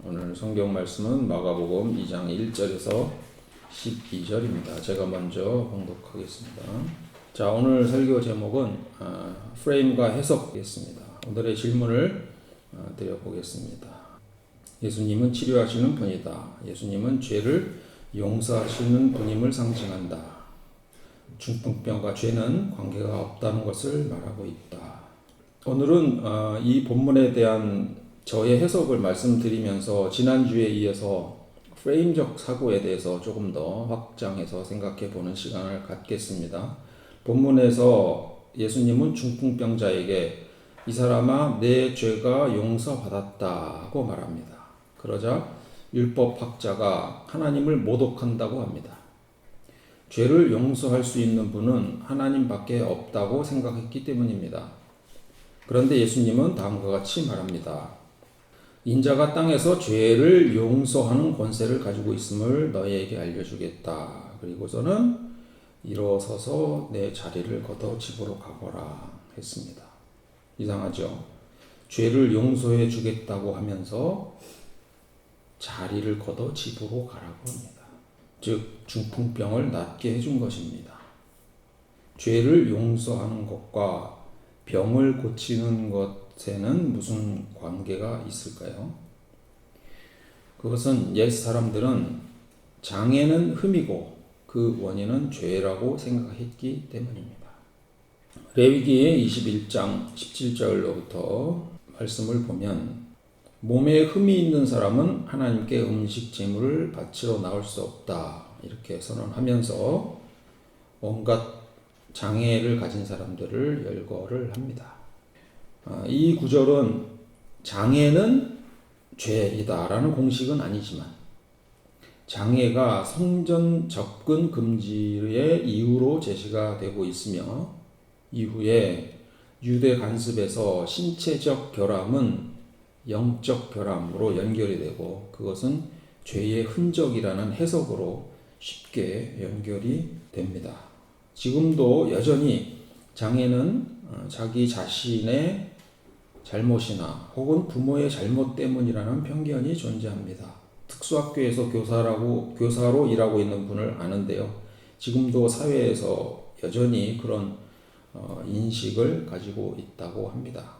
오늘 성경 말씀은 마가복음 2장 1절에서 12절입니다. 제가 먼저 봉독하겠습니다. 자, 오늘 설교 제목은 프레임과 해석이겠습니다. 오늘의 질문을 드려보겠습니다. 예수님은 치료하시는 분이다. 예수님은 죄를 용서하시는 분임을 상징한다. 중풍병과 죄는 관계가 없다는 것을 말하고 있다. 오늘은 이 본문에 대한 저의 해석을 말씀드리면서 지난주에 이어서 프레임적 사고에 대해서 조금 더 확장해서 생각해 보는 시간을 갖겠습니다. 본문에서 예수님은 중풍병자에게 이 사람아 내 죄가 용서받았다고 말합니다. 그러자 율법학자가 하나님을 모독한다고 합니다. 죄를 용서할 수 있는 분은 하나님밖에 없다고 생각했기 때문입니다. 그런데 예수님은 다음과 같이 말합니다. 인자가 땅에서 죄를 용서하는 권세를 가지고 있음을 너희에게 알려주겠다. 그리고서는 일어서서 내 자리를 걷어 집으로 가거라 했습니다. 이상하죠? 죄를 용서해 주겠다고 하면서 자리를 걷어 집으로 가라고 합니다. 즉 중풍병을 낫게 해준 것입니다. 죄를 용서하는 것과 병을 고치는 것에는 무슨 관계가 있을까요? 그것은 옛 사람들은 장애는 흠이고 그 원인은 죄라고 생각했기 때문입니다. 레위기 21장 17절로부터 말씀을 보면 몸에 흠이 있는 사람은 하나님께 음식 제물을 바치러 나올 수 없다 이렇게 선언하면서 온갖 장애를 가진 사람들을 열거를 합니다. 이 구절은 장애는 죄이다라는 공식은 아니지만 장애가 성전 접근 금지의 이유로 제시가 되고 있으며 이후에 유대 관습에서 신체적 결함은 영적 결함으로 연결이 되고 그것은 죄의 흔적이라는 해석으로 쉽게 연결이 됩니다. 지금도 여전히 장애는 자기 자신의 잘못이나 혹은 부모의 잘못 때문이라는 편견이 존재합니다. 특수학교에서 교사로 일하고 있는 분을 아는데요. 지금도 사회에서 여전히 그런 인식을 가지고 있다고 합니다.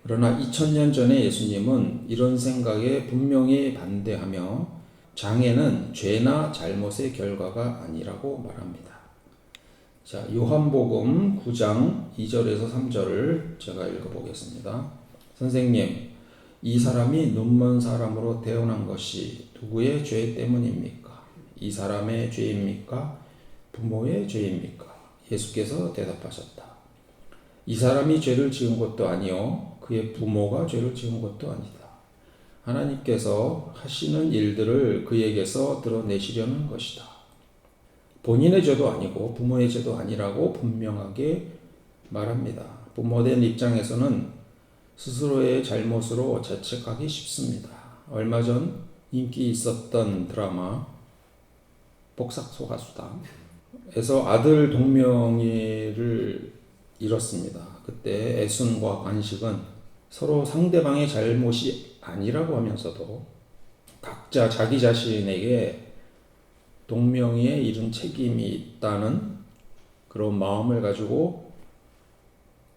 그러나 2000년 전에 예수님은 이런 생각에 분명히 반대하며 장애는 죄나 잘못의 결과가 아니라고 말합니다. 자, 요한복음 9장 2절에서 3절을 제가 읽어보겠습니다. 선생님, 이 사람이 눈먼 사람으로 태어난 것이 누구의 죄 때문입니까? 이 사람의 죄입니까? 부모의 죄입니까? 예수께서 대답하셨다. 이 사람이 죄를 지은 것도 아니요 그의 부모가 죄를 지은 것도 아니다. 하나님께서 하시는 일들을 그에게서 드러내시려는 것이다. 본인의 죄도 아니고 부모의 죄도 아니라고 분명하게 말합니다. 부모된 입장에서는 스스로의 잘못으로 자책하기 쉽습니다. 얼마 전 인기 있었던 드라마 복싹소가수다에서 아들 동명이를 잃었습니다. 그때 애순과 관식은 서로 상대방의 잘못이 아니라고 하면서도 각자 자기 자신에게 동명이에 이른 책임이 있다는 그런 마음을 가지고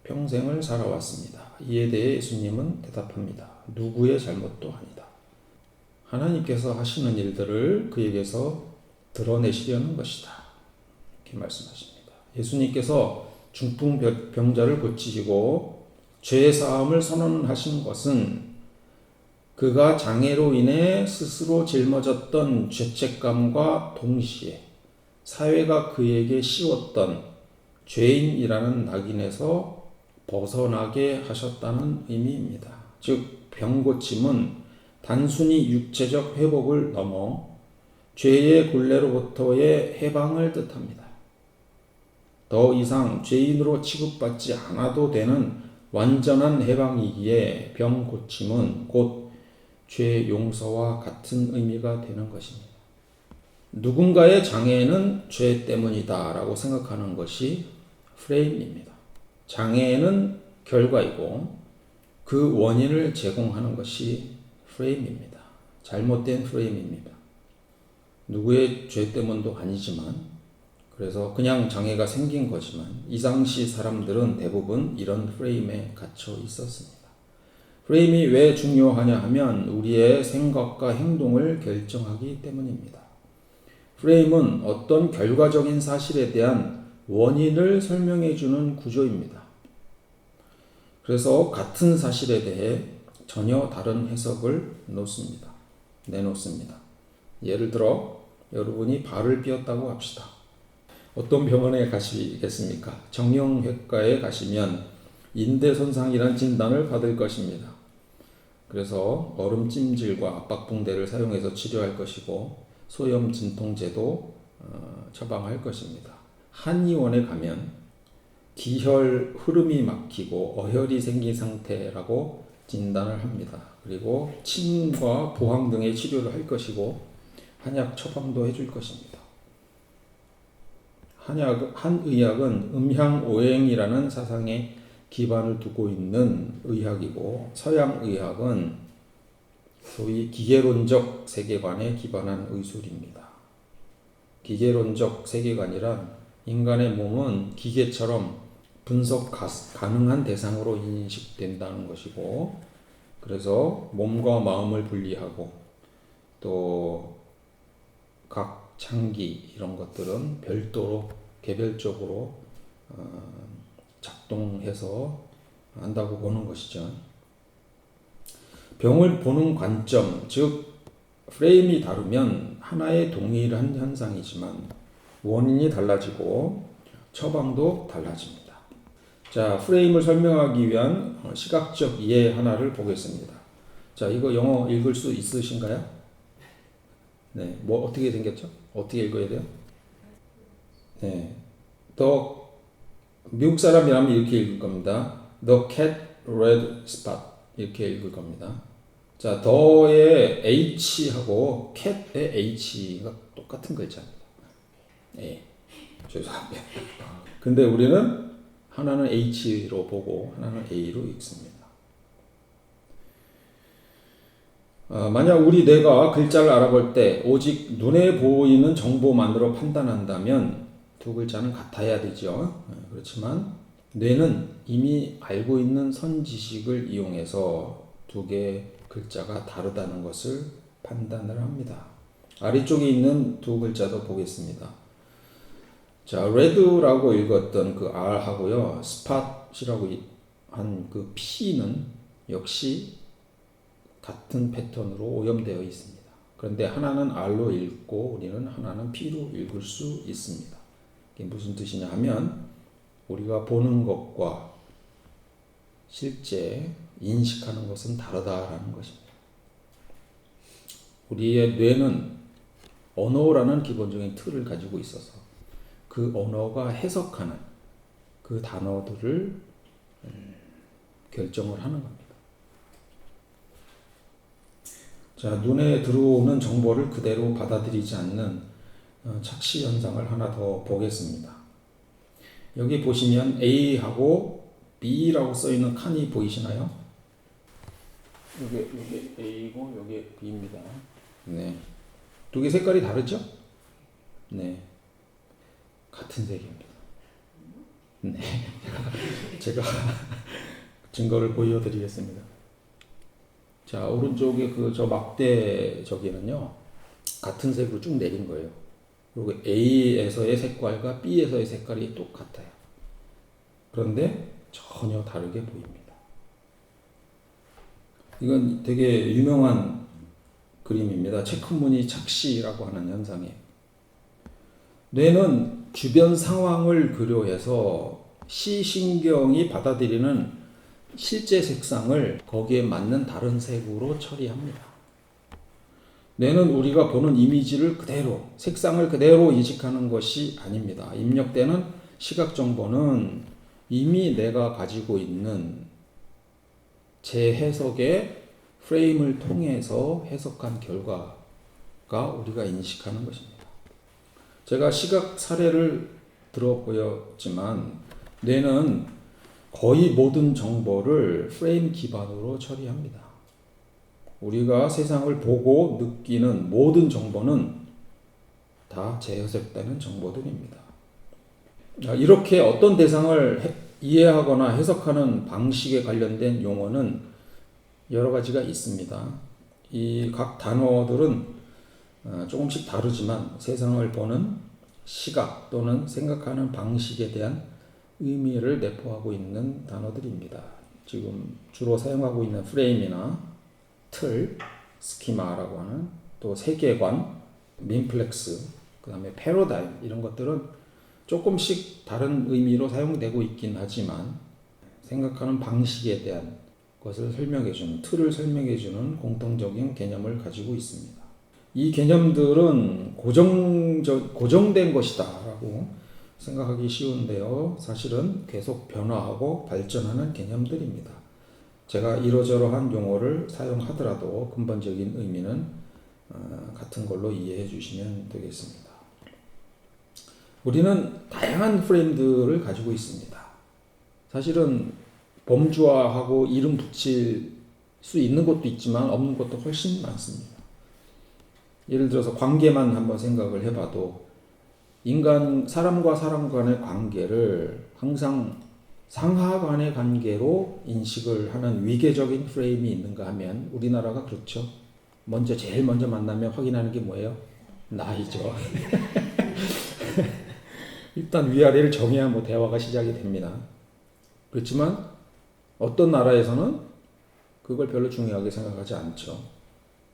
평생을 살아왔습니다. 이에 대해 예수님은 대답합니다. 누구의 잘못도 아니다. 하나님께서 하시는 일들을 그에게서 드러내시려는 것이다. 이렇게 말씀하십니다. 예수님께서 중풍병자를 고치시고 죄사함을 선언하신 것은 그가 장애로 인해 스스로 짊어졌던 죄책감과 동시에 사회가 그에게 씌웠던 죄인이라는 낙인에서 벗어나게 하셨다는 의미입니다. 즉 병고침은 단순히 육체적 회복을 넘어 죄의 굴레로부터의 해방을 뜻합니다. 더 이상 죄인으로 취급받지 않아도 되는 완전한 해방이기에 병고침은 곧 죄 용서와 같은 의미가 되는 것입니다. 누군가의 장애는 죄 때문이다 라고 생각하는 것이 프레임입니다. 장애는 결과이고 그 원인을 제공하는 것이 프레임입니다. 잘못된 프레임입니다. 누구의 죄 때문도 아니지만, 그래서 그냥 장애가 생긴 거지만 이 당시 사람들은 대부분 이런 프레임에 갇혀 있었습니다. 프레임이 왜 중요하냐 하면 우리의 생각과 행동을 결정하기 때문입니다. 프레임은 어떤 결과적인 사실에 대한 원인을 설명해 주는 구조입니다. 그래서 같은 사실에 대해 전혀 다른 해석을 내놓습니다. 예를 들어 여러분이 발을 삐었다고 합시다. 어떤 병원에 가시겠습니까? 정형외과에 가시면 인대 손상이란 진단을 받을 것입니다. 그래서 얼음 찜질과 압박붕대를 사용해서 치료할 것이고 소염 진통제도 처방할 것입니다. 한의원에 가면 기혈 흐름이 막히고 어혈이 생긴 상태라고 진단을 합니다. 그리고 침과 부항 등의 치료를 할 것이고 한약 처방도 해줄 것입니다. 한의학은 음향오행이라는 사상에 기반을 두고 있는 의학이고 서양의학은 소위 기계론적 세계관에 기반한 의술입니다. 기계론적 세계관이란 인간의 몸은 기계처럼 분석 가능한 대상으로 인식된다는 것이고, 그래서 몸과 마음을 분리하고 또 각 장기 이런 것들은 별도로 개별적으로 작동해서 한다고 보는 것이죠. 병을 보는 관점, 즉 프레임이 다르면 하나의 동일한 현상이지만 원인이 달라지고 처방도 달라집니다. 자, 프레임을 설명하기 위한 시각적 예 하나를 보겠습니다. 자, 이거 영어 읽을 수 있으신가요? 네, 뭐 어떻게 생겼죠? 어떻게 읽어야 돼요? 네, 미국 사람이라면 이렇게 읽을 겁니다. The cat red spot 이렇게 읽을 겁니다. 자, 더의 H하고 cat의 H가 똑같은 글자입니다. 예, 죄송합니다. 근데 우리는 하나는 H로 보고 하나는 A로 읽습니다. 만약 우리 뇌가 글자를 알아볼 때 오직 눈에 보이는 정보만으로 판단한다면 두 글자는 같아야 되죠. 그렇지만 뇌는 이미 알고 있는 선지식을 이용해서 두 개의 글자가 다르다는 것을 판단을 합니다. 아래쪽에 있는 두 글자도 보겠습니다. 자, red라고 읽었던 그 R하고요, spot이라고 한 그 P는 역시 같은 패턴으로 오염되어 있습니다. 그런데 하나는 R로 읽고 우리는 하나는 P로 읽을 수 있습니다. 이게 무슨 뜻이냐 하면 우리가 보는 것과 실제 인식하는 것은 다르다라는 것입니다. 우리의 뇌는 언어라는 기본적인 틀을 가지고 있어서 그 언어가 해석하는 그 단어들을 결정을 하는 겁니다. 자, 눈에 들어오는 정보를 그대로 받아들이지 않는 착시 현상을 하나 더 보겠습니다. 여기 보시면 A하고 B라고 써있는 칸이 보이시나요? 여기 A고 여기 B입니다. 네, 두 개 색깔이 다르죠? 네, 같은 색입니다. 네, 제가 증거를 보여드리겠습니다. 자, 오른쪽에 저 막대 저기는요, 같은 색으로 쭉 내린 거예요. 그리고 A에서의 색깔과 B에서의 색깔이 똑같아요. 그런데 전혀 다르게 보입니다. 이건 되게 유명한 그림입니다. 체크무늬 착시라고 하는 현상이에요. 뇌는 주변 상황을 고려해서 시신경이 받아들이는 실제 색상을 거기에 맞는 다른 색으로 처리합니다. 뇌는 우리가 보는 이미지를 그대로, 색상을 그대로 인식하는 것이 아닙니다. 입력되는 시각 정보는 이미 내가 가지고 있는 재해석의 프레임을 통해서 해석한 결과가 우리가 인식하는 것입니다. 제가 시각 사례를 들어 보였지만 뇌는 거의 모든 정보를 프레임 기반으로 처리합니다. 우리가 세상을 보고 느끼는 모든 정보는 다 재해석되는 정보들입니다. 이렇게 어떤 대상을 이해하거나 해석하는 방식에 관련된 용어는 여러 가지가 있습니다. 이 각 단어들은 조금씩 다르지만 세상을 보는 시각 또는 생각하는 방식에 대한 의미를 내포하고 있는 단어들입니다. 지금 주로 사용하고 있는 프레임이나 틀, 스키마라고 하는 또 세계관, 민플렉스, 그 다음에 패러다임 이런 것들은 조금씩 다른 의미로 사용되고 있긴 하지만 생각하는 방식에 대한 것을 설명해주는, 틀을 설명해주는 공통적인 개념을 가지고 있습니다. 이 개념들은 고정된 것이다 라고 생각하기 쉬운데요. 사실은 계속 변화하고 발전하는 개념들입니다. 제가 이러저러한 용어를 사용하더라도 근본적인 의미는 같은 걸로 이해해 주시면 되겠습니다. 우리는 다양한 프레임들을 가지고 있습니다. 사실은 범주화하고 이름 붙일 수 있는 것도 있지만 없는 것도 훨씬 많습니다. 예를 들어서 관계만 한번 생각을 해봐도 사람과 사람 간의 관계를 항상 상하 간의 관계로 인식을 하는 위계적인 프레임이 있는가 하면 우리나라가 그렇죠. 제일 먼저 만나면 확인하는 게 뭐예요? 나이죠. 일단 위아래를 정해야 대화가 시작이 됩니다. 그렇지만 어떤 나라에서는 그걸 별로 중요하게 생각하지 않죠.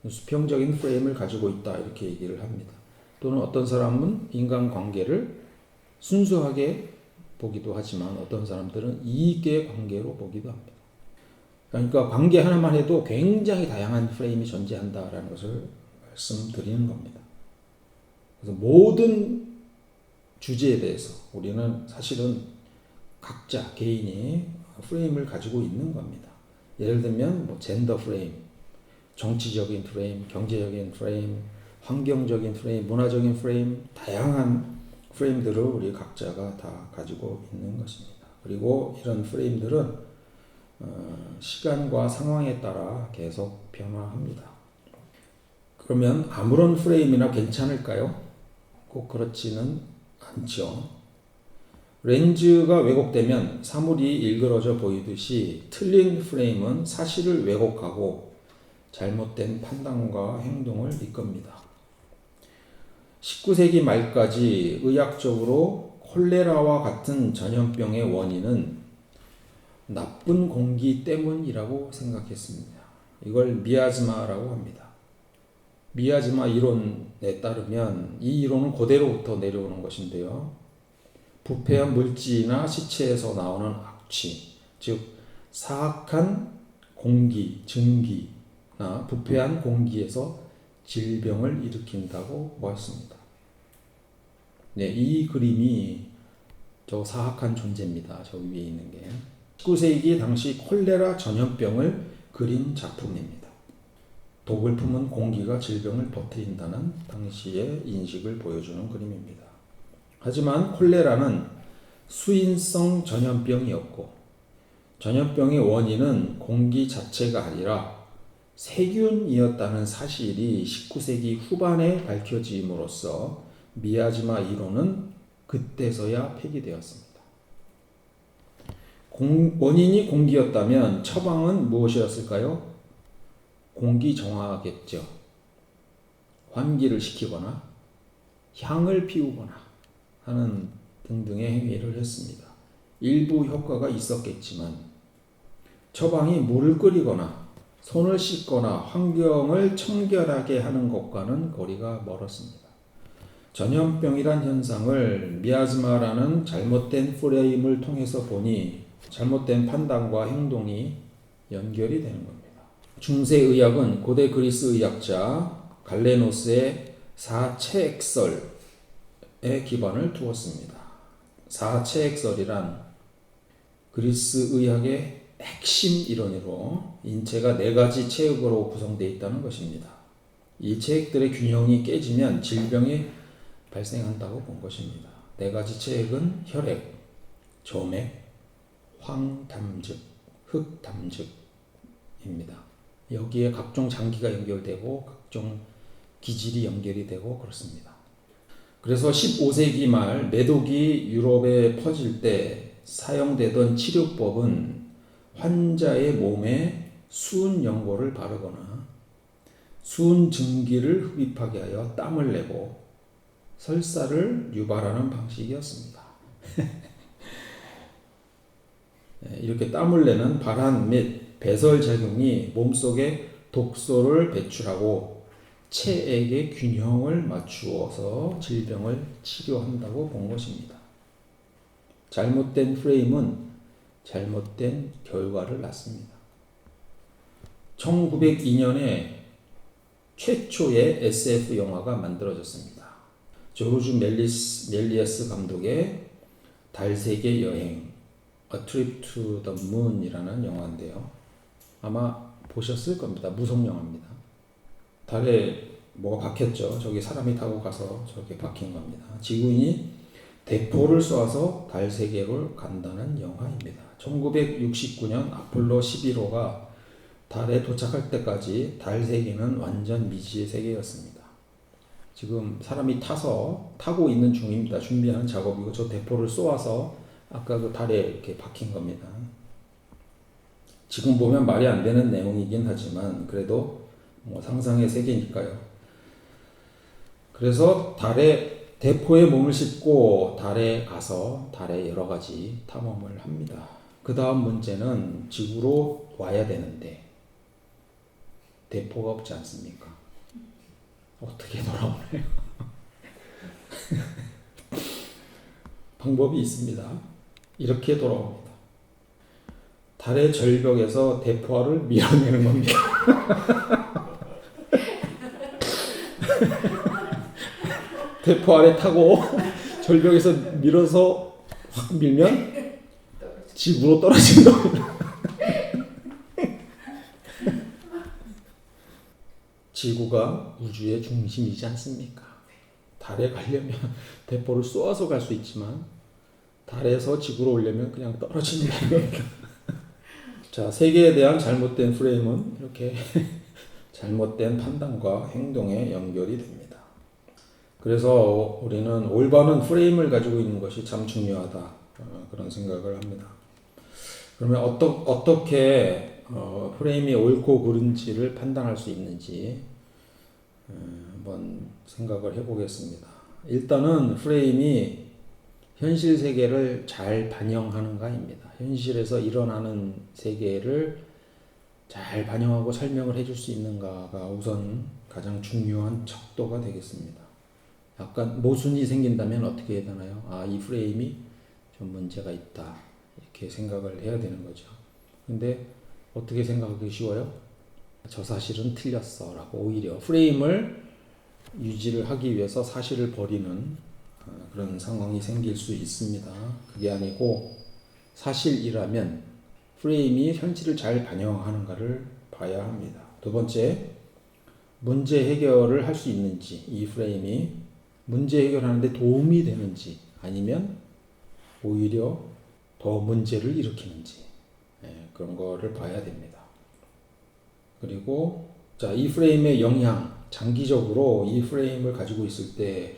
수평적인 프레임을 가지고 있다 이렇게 얘기를 합니다. 또는 어떤 사람은 인간관계를 순수하게 보기도 하지만 어떤 사람들은 이익의 관계로 보기도 합니다. 그러니까 관계 하나만 해도 굉장히 다양한 프레임이 존재한다라는 것을 말씀드리는 겁니다. 그래서 모든 주제에 대해서 우리는 사실은 각자 개인이 프레임을 가지고 있는 겁니다. 예를 들면 젠더 프레임, 정치적인 프레임, 경제적인 프레임, 환경적인 프레임, 문화적인 프레임, 다양한 프레임들을 우리 각자가 다 가지고 있는 것입니다. 그리고 이런 프레임들은 시간과 상황에 따라 계속 변화합니다. 그러면 아무런 프레임이나 괜찮을까요? 꼭 그렇지는 않죠. 렌즈가 왜곡되면 사물이 일그러져 보이듯이 틀린 프레임은 사실을 왜곡하고 잘못된 판단과 행동을 이끕니다. 19세기 말까지 의학적으로 콜레라와 같은 전염병의 원인은 나쁜 공기 때문이라고 생각했습니다. 이걸 미아즈마라고 합니다. 미아즈마 이론에 따르면 이 이론은 고대로부터 내려오는 것인데요. 부패한 물질이나 시체에서 나오는 악취, 즉 사악한 공기, 증기나 부패한 공기에서 질병을 일으킨다고 보았습니다. 네, 이 그림이 저 사악한 존재입니다. 저 위에 있는 게 19세기 당시 콜레라 전염병을 그린 작품입니다. 독을 품은 공기가 질병을 퍼뜨린다는 당시의 인식을 보여주는 그림입니다. 하지만 콜레라는 수인성 전염병이었고 전염병의 원인은 공기 자체가 아니라 세균이었다는 사실이 19세기 후반에 밝혀짐으로써 미야지마 이론은 그때서야 폐기되었습니다. 원인이 공기였다면 처방은 무엇이었을까요? 공기 정화겠죠. 환기를 시키거나 향을 피우거나 하는 등등의 행위를 했습니다. 일부 효과가 있었겠지만 처방이 물을 끓이거나 손을 씻거나 환경을 청결하게 하는 것과는 거리가 멀었습니다. 전염병이란 현상을 미아즈마라는 잘못된 프레임을 통해서 보니 잘못된 판단과 행동이 연결이 되는 겁니다. 중세의학은 고대 그리스 의학자 갈레노스의 사체액설에 기반을 두었습니다. 사체액설이란 그리스 의학의 핵심 이론으로 인체가 4가지 체액으로 구성되어 있다는 것입니다. 이 체액들의 균형이 깨지면 질병이 발생한다고 본 것입니다. 4가지 체액은 혈액, 점액, 황담즙, 흑담즙입니다. 여기에 각종 장기가 연결되고 각종 기질이 연결이 되고 그렇습니다. 그래서 15세기 말 매독이 유럽에 퍼질 때 사용되던 치료법은 환자의 몸에 수은 연고를 바르거나 수은 증기를 흡입하게 하여 땀을 내고 설사를 유발하는 방식이었습니다. 이렇게 땀을 내는 발한 및 배설 작용이 몸속에 독소를 배출하고 체액의 균형을 맞추어서 질병을 치료한다고 본 것입니다. 잘못된 프레임은 잘못된 결과를 낳습니다. 1902년에 최초의 SF 영화가 만들어졌습니다. 조르주 멜리에스 감독의 달세계 여행 A Trip to the Moon이라는 영화인데요. 아마 보셨을 겁니다. 무성 영화입니다. 달에 뭐가 박혔죠. 저기 사람이 타고 가서 저렇게 박힌 겁니다. 지구인이 대포를 쏘아서 달 세계로 간다는 영화입니다. 1969년 아폴로 11호가 달에 도착할 때까지 달 세계는 완전 미지의 세계였습니다. 지금 사람이 타고 있는 중입니다. 준비하는 작업이고 저 대포를 쏘아서 아까 그 달에 이렇게 박힌 겁니다. 지금 보면 말이 안 되는 내용이긴 하지만 그래도 뭐 상상의 세계니까요. 그래서 달에 대포에 몸을 싣고 달에 가서 달에 여러 가지 탐험을 합니다. 그 다음 문제는 지구로 와야 되는데 대포가 없지 않습니까? 어떻게 돌아오나요? 방법이 있습니다. 이렇게 돌아옵니다. 달의 절벽에서 대포알을 밀어내는 겁니다. 대포알에 타고 절벽에서 밀어서 확 밀면 지구로 떨어진 겁니다. 지구가 우주의 중심이지 않습니까? 달에 가려면 대포를 쏘아서 갈 수 있지만 달에서 지구로 오려면 그냥 떨어지는 겁니다. 자, 세계에 대한 잘못된 프레임은 이렇게 잘못된 판단과 행동에 연결이 됩니다. 그래서 우리는 올바른 프레임을 가지고 있는 것이 참 중요하다. 그런 생각을 합니다. 그러면 어떻게 프레임이 옳고 그른지를 판단할 수 있는지 한번 생각을 해보겠습니다. 일단은 프레임이 현실 세계를 잘 반영하는가입니다. 현실에서 일어나는 세계를 잘 반영하고 설명을 해줄 수 있는가가 우선 가장 중요한 척도가 되겠습니다. 약간 모순이 생긴다면 어떻게 해야 되나요? 이 프레임이 좀 문제가 있다. 이렇게 생각을 해야 되는 거죠. 근데 어떻게 생각하기 쉬워요? 저 사실은 틀렸어 라고 오히려 프레임을 유지를 하기 위해서 사실을 버리는 그런 상황이 생길 수 있습니다. 그게 아니고 사실이라면 프레임이 현실을 잘 반영하는가를 봐야 합니다. 두 번째, 문제 해결을 할 수 있는지, 이 프레임이 문제 해결하는데 도움이 되는지 아니면 오히려 더 문제를 일으키는지 그런 거를 봐야 됩니다. 그리고 이 프레임의 영향, 장기적으로 이 프레임을 가지고 있을 때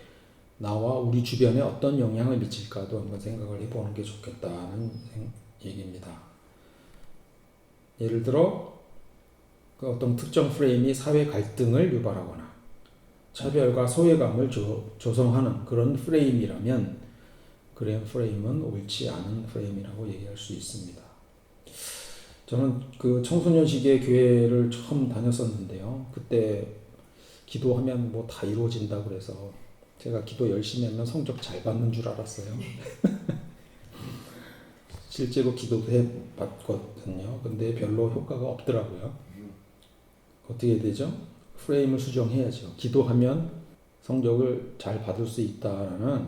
나와 우리 주변에 어떤 영향을 미칠까도 한번 생각을 해보는 게 좋겠다는 얘기입니다. 예를 들어 그 어떤 특정 프레임이 사회 갈등을 유발하거나 차별과 소외감을 조성하는 그런 프레임이라면 그런 프레임은 옳지 않은 프레임이라고 얘기할 수 있습니다. 저는 그 청소년 시기에 교회를 처음 다녔었는데요. 그때 기도하면 뭐 다 이루어진다고 그래서 제가 기도 열심히 하면 성적 잘 받는 줄 알았어요. 실제로 기도도 해봤거든요. 근데 별로 효과가 없더라고요. 어떻게 되죠? 프레임을 수정해야죠. 기도하면 성적을 잘 받을 수 있다라는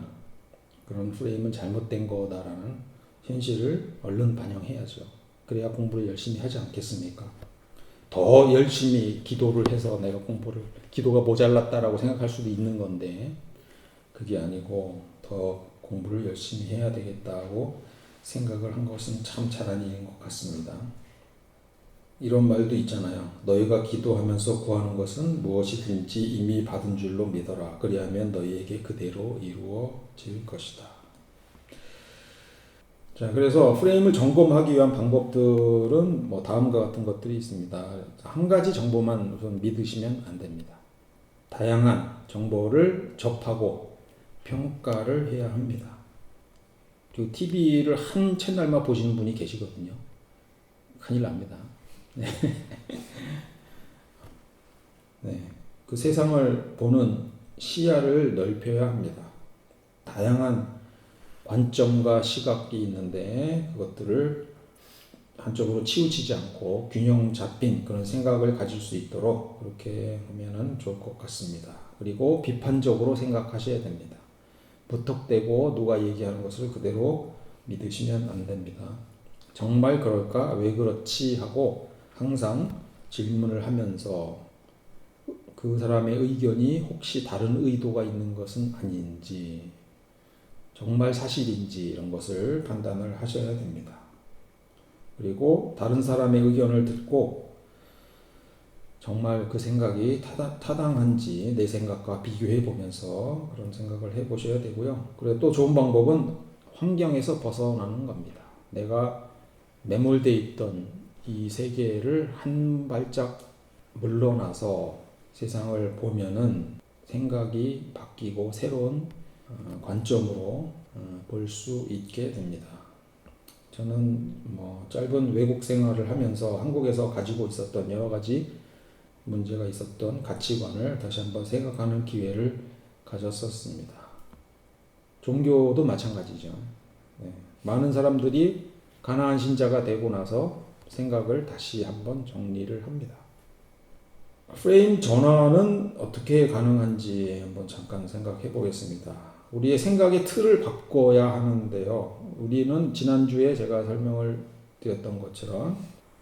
그런 프레임은 잘못된 거다라는 현실을 얼른 반영해야죠. 그래야 공부를 열심히 하지 않겠습니까? 더 열심히 기도를 해서 내가 기도가 모자랐다라고 생각할 수도 있는 건데 그게 아니고 더 공부를 열심히 해야 되겠다고 생각을 한 것은 참 잘한 일인 것 같습니다. 이런 말도 있잖아요. 너희가 기도하면서 구하는 것은 무엇이든지 이미 받은 줄로 믿어라. 그리하면 너희에게 그대로 이루어질 것이다. 자, 그래서 프레임을 점검하기 위한 방법들은 뭐 다음과 같은 것들이 있습니다. 한 가지 정보만 우선 믿으시면 안 됩니다. 다양한 정보를 접하고 평가를 해야 합니다. 그리고 TV를 한 채널만 보시는 분이 계시거든요. 큰일 납니다. 네. 네. 그 세상을 보는 시야를 넓혀야 합니다. 다양한 관점과 시각이 있는데 그것들을 한쪽으로 치우치지 않고 균형 잡힌 그런 생각을 가질 수 있도록 그렇게 하면은 좋을 것 같습니다. 그리고 비판적으로 생각하셔야 됩니다. 무턱대고 누가 얘기하는 것을 그대로 믿으시면 안 됩니다. 정말 그럴까? 왜 그렇지? 하고 항상 질문을 하면서 그 사람의 의견이 혹시 다른 의도가 있는 것은 아닌지, 정말 사실인지 이런 것을 판단을 하셔야 됩니다. 그리고 다른 사람의 의견을 듣고 정말 그 생각이 타당한지 내 생각과 비교해 보면서 그런 생각을 해 보셔야 되고요. 그리고 또 좋은 방법은 환경에서 벗어나는 겁니다. 내가 매몰돼 있던 이 세계를 한 발짝 물러나서 세상을 보면은 생각이 바뀌고 새로운 관점으로 볼 수 있게 됩니다. 저는 뭐 짧은 외국 생활을 하면서 한국에서 가지고 있었던 여러 가지 문제가 있었던 가치관을 다시 한번 생각하는 기회를 가졌었습니다. 종교도 마찬가지죠. 네. 많은 사람들이 가나안 신자가 되고 나서 생각을 다시 한번 정리를 합니다. 프레임 전환은 어떻게 가능한지 한번 잠깐 생각해 보겠습니다. 우리의 생각의 틀을 바꿔야 하는데요. 우리는 지난주에 제가 설명을 드렸던 것처럼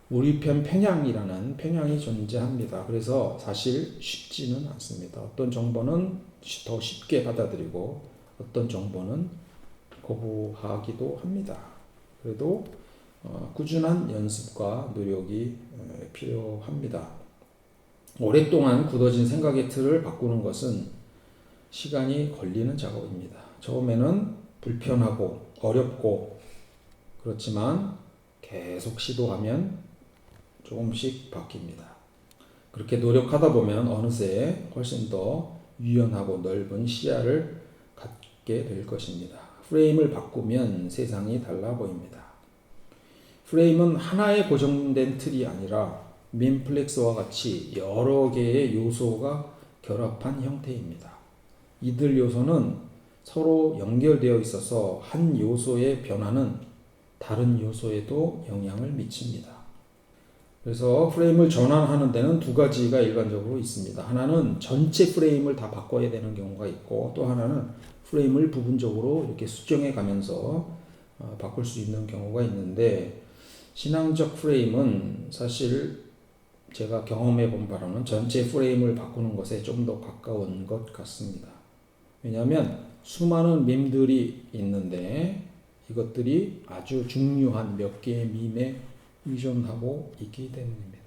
우리 편 편향이라는 편향이 존재합니다. 그래서 사실 쉽지는 않습니다. 어떤 정보는 더 쉽게 받아들이고 어떤 정보는 거부하기도 합니다. 그래도 꾸준한 연습과 노력이 필요합니다. 오랫동안 굳어진 생각의 틀을 바꾸는 것은 시간이 걸리는 작업입니다. 처음에는 불편하고 어렵고 그렇지만 계속 시도하면 조금씩 바뀝니다. 그렇게 노력하다 보면 어느새 훨씬 더 유연하고 넓은 시야를 갖게 될 것입니다. 프레임을 바꾸면 세상이 달라 보입니다. 프레임은 하나의 고정된 틀이 아니라 민플렉스와 같이 여러 개의 요소가 결합한 형태입니다. 이들 요소는 서로 연결되어 있어서 한 요소의 변화는 다른 요소에도 영향을 미칩니다. 그래서 프레임을 전환하는 데는 두 가지가 일반적으로 있습니다. 하나는 전체 프레임을 다 바꿔야 되는 경우가 있고 또 하나는 프레임을 부분적으로 이렇게 수정해 가면서 바꿀 수 있는 경우가 있는데 신앙적 프레임은 사실 제가 경험해 본 바로는 전체 프레임을 바꾸는 것에 좀 더 가까운 것 같습니다. 왜냐하면 수많은 밈들이 있는데 이것들이 아주 중요한 몇 개의 밈에 의존하고 있기 때문입니다.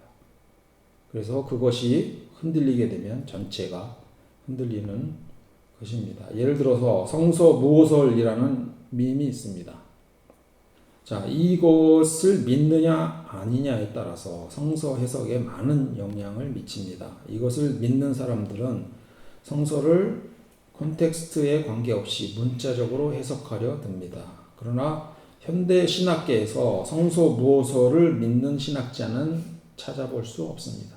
그래서 그것이 흔들리게 되면 전체가 흔들리는 것입니다. 예를 들어서 성서무호설이라는 밈이 있습니다. 자, 이것을 믿느냐 아니냐에 따라서 성서 해석에 많은 영향을 미칩니다. 이것을 믿는 사람들은 성서를 콘텍스트에 관계없이 문자적으로 해석하려 듭니다. 그러나 현대 신학계에서 성서무호설을 믿는 신학자는 찾아볼 수 없습니다.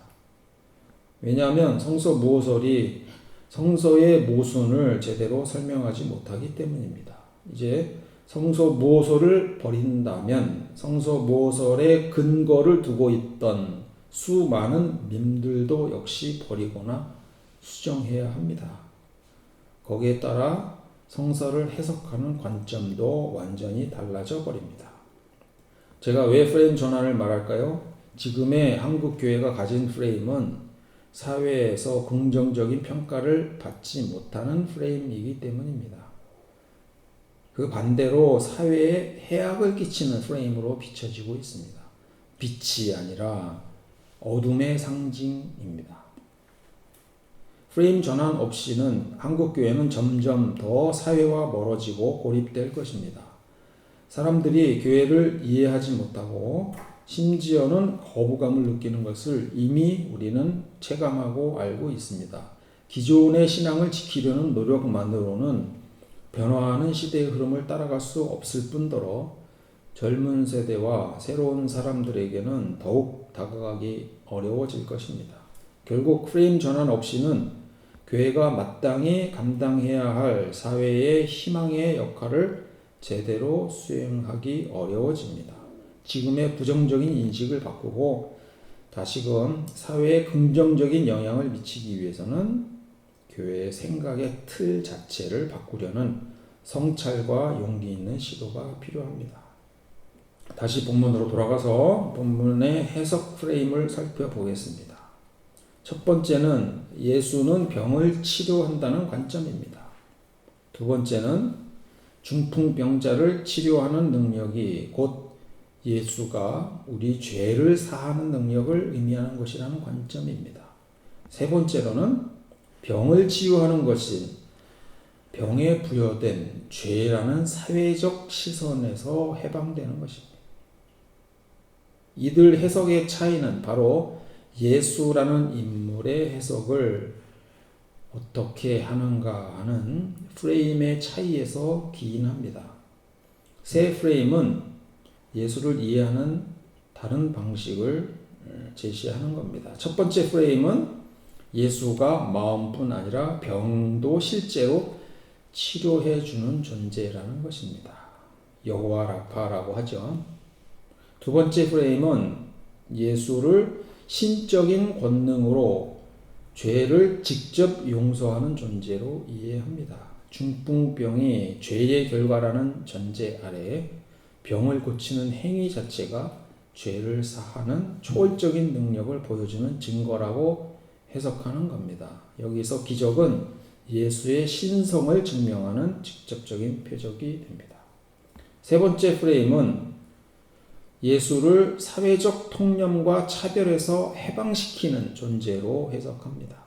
왜냐하면 성서무호설이 성서의 모순을 제대로 설명하지 못하기 때문입니다. 이제 성서무호설을 버린다면 성서무호설의 근거를 두고 있던 수많은 밈들도 역시 버리거나 수정해야 합니다. 거기에 따라 성서를 해석하는 관점도 완전히 달라져 버립니다. 제가 왜 프레임 전환을 말할까요? 지금의 한국 교회가 가진 프레임은 사회에서 긍정적인 평가를 받지 못하는 프레임이기 때문입니다. 그 반대로 사회에 해악을 끼치는 프레임으로 비춰지고 있습니다. 빛이 아니라 어둠의 상징입니다. 프레임 전환 없이는 한국교회는 점점 더 사회와 멀어지고 고립될 것입니다. 사람들이 교회를 이해하지 못하고 심지어는 거부감을 느끼는 것을 이미 우리는 체감하고 알고 있습니다. 기존의 신앙을 지키려는 노력만으로는 변화하는 시대의 흐름을 따라갈 수 없을 뿐더러 젊은 세대와 새로운 사람들에게는 더욱 다가가기 어려워질 것입니다. 결국 프레임 전환 없이는 교회가 마땅히 감당해야 할 사회의 희망의 역할을 제대로 수행하기 어려워집니다. 지금의 부정적인 인식을 바꾸고 다시금 사회에 긍정적인 영향을 미치기 위해서는 교회의 생각의 틀 자체를 바꾸려는 성찰과 용기 있는 시도가 필요합니다. 다시 본문으로 돌아가서 본문의 해석 프레임을 살펴보겠습니다. 첫 번째는 예수는 병을 치료한다는 관점입니다. 두 번째는 중풍병자를 치료하는 능력이 곧 예수가 우리 죄를 사하는 능력을 의미하는 것이라는 관점입니다. 세 번째로는 병을 치유하는 것이 병에 부여된 죄라는 사회적 시선에서 해방되는 것입니다. 이들 해석의 차이는 바로 예수라는 인물의 해석을 어떻게 하는가 하는 프레임의 차이에서 기인합니다. 새 프레임은 예수를 이해하는 다른 방식을 제시하는 겁니다. 첫 번째 프레임은 예수가 마음뿐 아니라 병도 실제로 치료해 주는 존재라는 것입니다. 여호와 라파라고 하죠. 두 번째 프레임은 예수를 신적인 권능으로 죄를 직접 용서하는 존재로 이해합니다. 중풍병이 죄의 결과라는 전제 아래 병을 고치는 행위 자체가 죄를 사하는 초월적인 능력을 보여주는 증거라고 해석하는 겁니다. 여기서 기적은 예수의 신성을 증명하는 직접적인 표적이 됩니다. 세 번째 프레임은 예수를 사회적 통념과 차별에서 해방시키는 존재로 해석합니다.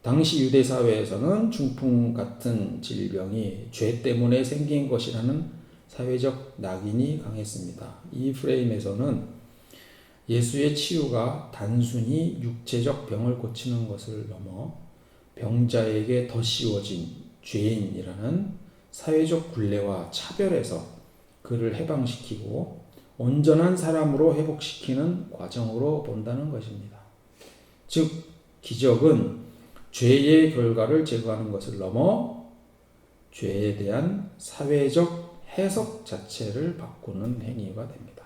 당시 유대 사회에서는 중풍 같은 질병이 죄 때문에 생긴 것이라는 사회적 낙인이 강했습니다. 이 프레임에서는 예수의 치유가 단순히 육체적 병을 고치는 것을 넘어 병자에게 더 씌워진 죄인이라는 사회적 굴레와 차별에서 그를 해방시키고 온전한 사람으로 회복시키는 과정으로 본다는 것입니다. 즉, 기적은 죄의 결과를 제거하는 것을 넘어 죄에 대한 사회적 해석 자체를 바꾸는 행위가 됩니다.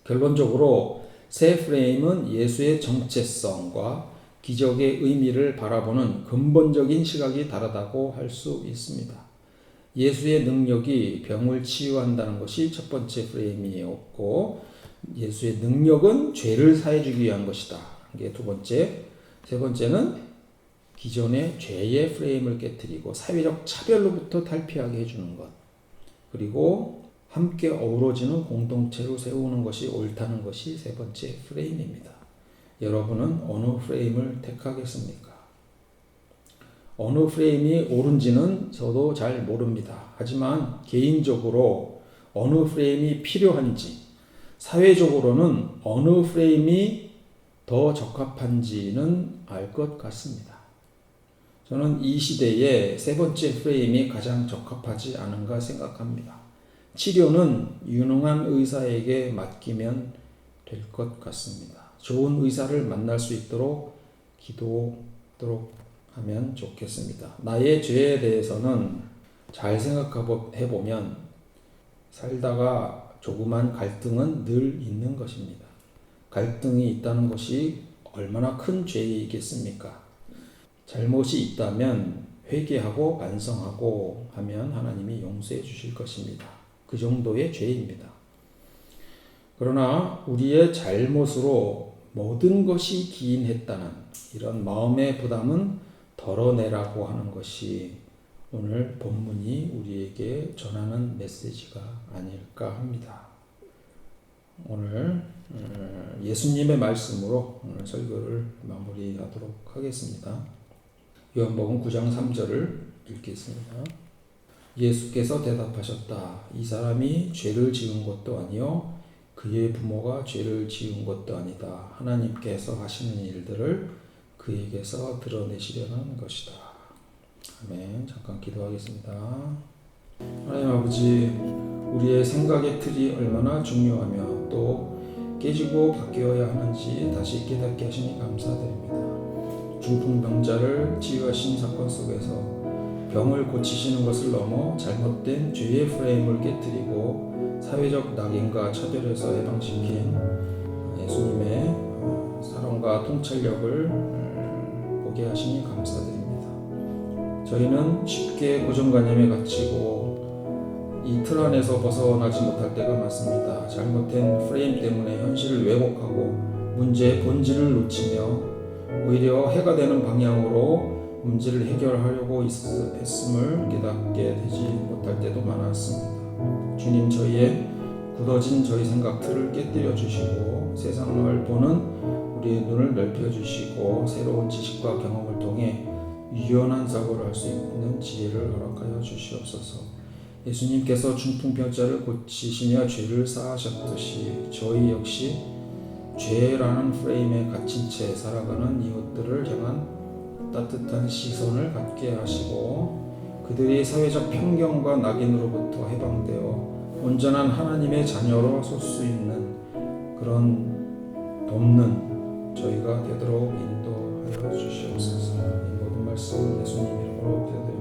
결론적으로 새 프레임은 예수의 정체성과 기적의 의미를 바라보는 근본적인 시각이 다르다고 할 수 있습니다. 예수의 능력이 병을 치유한다는 것이 첫 번째 프레임이었고, 예수의 능력은 죄를 사해주기 위한 것이다. 이게 두 번째. 세 번째는 기존의 죄의 프레임을 깨뜨리고 사회적 차별로부터 탈피하게 해주는 것. 그리고 함께 어우러지는 공동체로 세우는 것이 옳다는 것이 세 번째 프레임입니다. 여러분은 어느 프레임을 택하겠습니까? 어느 프레임이 옳은지는 저도 잘 모릅니다. 하지만 개인적으로 어느 프레임이 필요한지, 사회적으로는 어느 프레임이 더 적합한지는 알 것 같습니다. 저는 이 시대에 세 번째 프레임이 가장 적합하지 않은가 생각합니다. 치료는 유능한 의사에게 맡기면 될 것 같습니다. 좋은 의사를 만날 수 있도록 기도하도록 하면 좋겠습니다. 나의 죄에 대해서는 잘 생각해보면 살다가 조그만 갈등은 늘 있는 것입니다. 갈등이 있다는 것이 얼마나 큰 죄이겠습니까? 잘못이 있다면 회개하고 반성하고 하면 하나님이 용서해 주실 것입니다. 그 정도의 죄입니다. 그러나 우리의 잘못으로 모든 것이 기인했다는 이런 마음의 부담은 덜어내라고 하는 것이 오늘 본문이 우리에게 전하는 메시지가 아닐까 합니다. 오늘 예수님의 말씀으로 오늘 설교를 마무리하도록 하겠습니다. 요한복음 9장 3절을 읽겠습니다. 예수께서 대답하셨다. 이 사람이 죄를 지은 것도 아니요 그의 부모가 죄를 지은 것도 아니다. 하나님께서 하시는 일들을 그에게서 드러내시려는 것이다. 아멘. 잠깐 기도하겠습니다. 하나님 아버지, 우리의 생각의 틀이 얼마나 중요하며 또 깨지고 바뀌어야 하는지 다시 깨닫게 하시니 감사드립니다. 중풍병자를 치유하신 사건 속에서 병을 고치시는 것을 넘어 잘못된 죄의 프레임을 깨뜨리고 사회적 낙인과 차별에서 해방시킨 예수님의 사랑과 통찰력을 보게 하시니 감사드립니다. 저희는 쉽게 고정관념에 갇히고 이 틀 안에서 벗어나지 못할 때가 많습니다. 잘못된 프레임 때문에 현실을 왜곡하고 문제의 본질을 놓치며 오히려 해가 되는 방향으로 문제를 해결하려고 했음을 깨닫게 되지 못할 때도 많았습니다. 주님, 저희의 굳어진 저희 생각 틀을 깨뜨려 주시고 세상을 보는 우리의 눈을 넓혀 주시고 새로운 지식과 경험을 통해 유연한 사고를 할 수 있는 지혜를 허락하여 주시옵소서. 예수님께서 중풍병자를 고치시며 죄를 사하셨듯이 저희 역시 죄라는 프레임에 갇힌 채 살아가는 이웃들을 향한 따뜻한 시선을 갖게 하시고 그들이 사회적 편견과 낙인으로부터 해방되어 온전한 하나님의 자녀로 설 수 있는 그런 돕는 저희가 되도록 인도하여 주시옵소서. 이 모든 말씀 예수님 이름으로 기도드립니다.